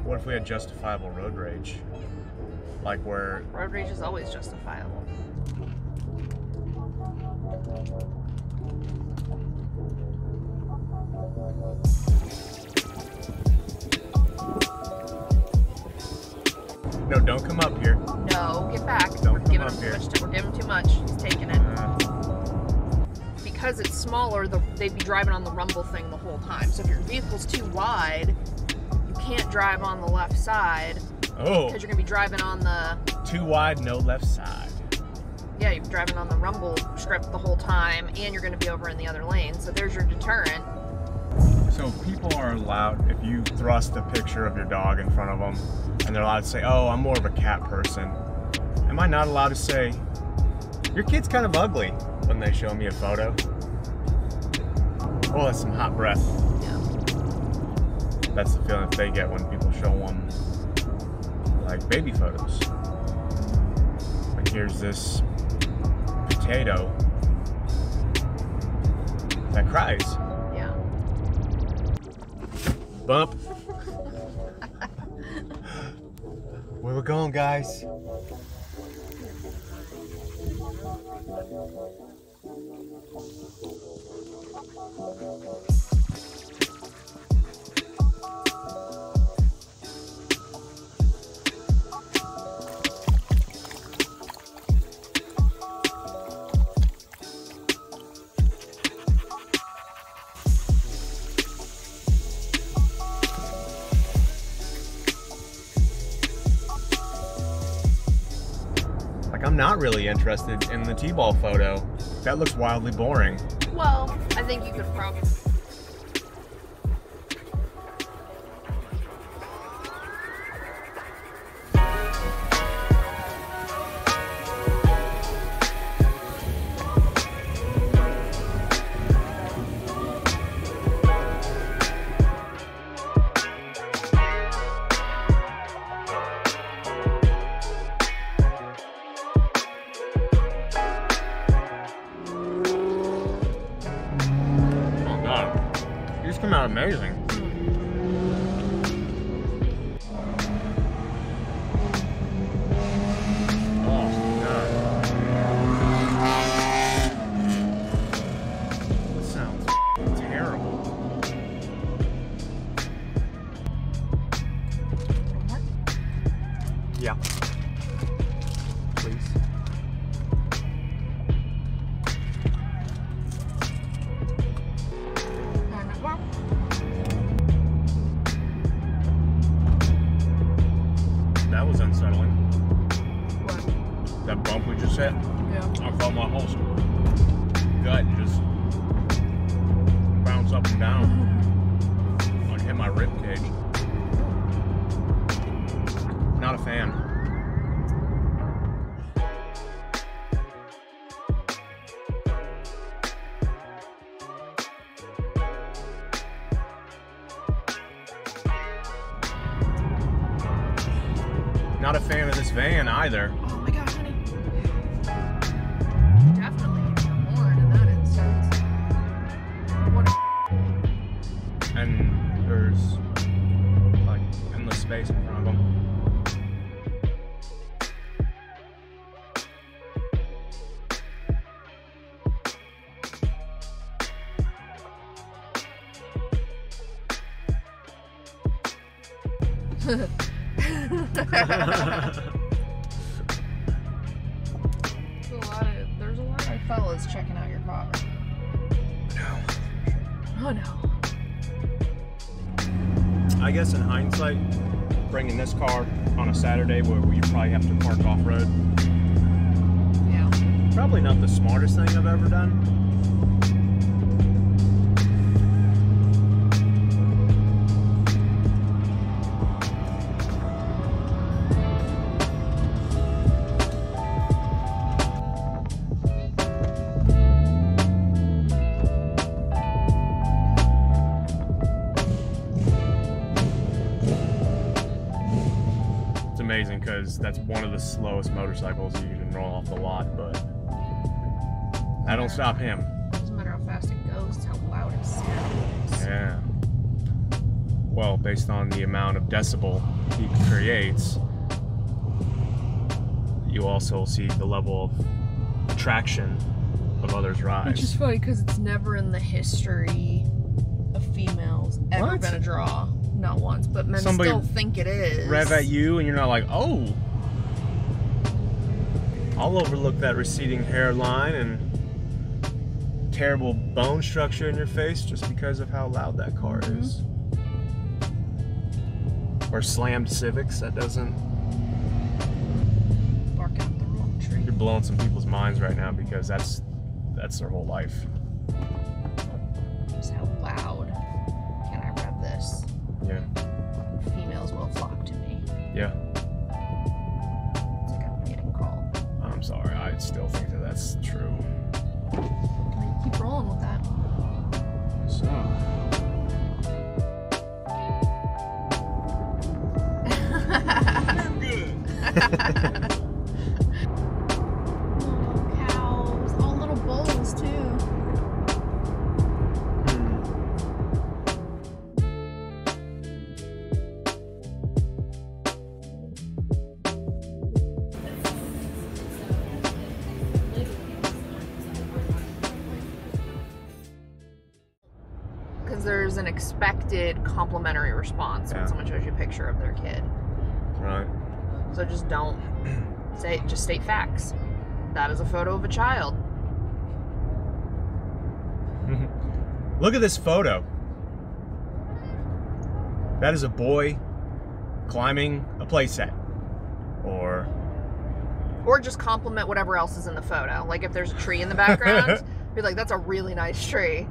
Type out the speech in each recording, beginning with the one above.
What if we had justifiable road rage? Like where... Road rage is always justifiable. No, don't come up here. No, get back. Don't we're come giving up him here. we're giving him too much. He's taking it. Because it's smaller, they'd be driving on the rumble thing the whole time. So if your vehicle's too wide, you can't drive on the left side. Oh. Because you're going to be driving on the... Too wide, no left side. Yeah, you're driving on the rumble strip the whole time, and you're going to be over in the other lane. So there's your deterrent. So people are allowed, if you thrust a picture of your dog in front of them, and they're allowed to say, oh, I'm more of a cat person. Am I not allowed to say, your kid's kind of ugly, when they show me a photo? Oh, that's some hot breath. Yeah. That's the feeling that they get when people show them, like, baby photos. Like, here's this potato that cries. Yeah. Bump. Where we going, guys? Like, I'm not really interested in the T-ball photo. That looks wildly boring. Well, I think you could probably... Come out amazing. Oh, God. That sounds terrible. Yeah. Please. That was unsettling. What? That bump we just hit. Yeah. I felt my whole gut just bounce up and down. Like hit my rib cage. Not a fan. Not a fan of this van either. Oh my God, honey. Definitely use your horn in that instance. What a... And there's like endless space in front of them. There's a lot of fellas checking out your car. No. Oh no. I guess in hindsight, bringing this car on a Saturday where you probably have to park off-road, Yeah. probably not the smartest thing I've ever done. Amazing, because that's one of the slowest motorcycles you can roll off the lot, but that don't stop him. Doesn't matter how fast it goes, it's how loud it sounds. Yeah. well, based on the amount of decibel he creates, you also see the level of attraction of others' rise. Which is funny because it's never in the history of females ever been a draw. Not once, but men still think it is. Rev at you and you're not like, oh. I'll overlook that receding hairline and terrible bone structure in your face just because of how loud that car is. Or slammed Civics that doesn't. Barking up the wrong tree. You're blowing some people's minds right now because that's their whole life. Just how loud can I rev this? Yeah. Females will flock to me. Yeah. It's like I'm getting called. I'm sorry, I still think that that's true. Keep rolling with that. So. You're good. Oh, cows. All little bulls, too. Because there's an expected complimentary response when someone shows you a picture of their kid. Right. So just don't just state facts. That is a photo of a child. Look at this photo. That is a boy climbing a playset. Or just compliment whatever else is in the photo. Like if there's a tree in the background, be like, that's a really nice tree.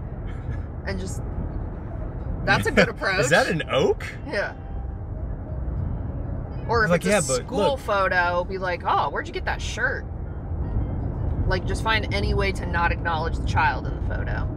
And just, that's a good approach. Is that an oak? Yeah. Or if it's a school photo, be like, oh, where'd you get that shirt? Like, just find any way to not acknowledge the child in the photo.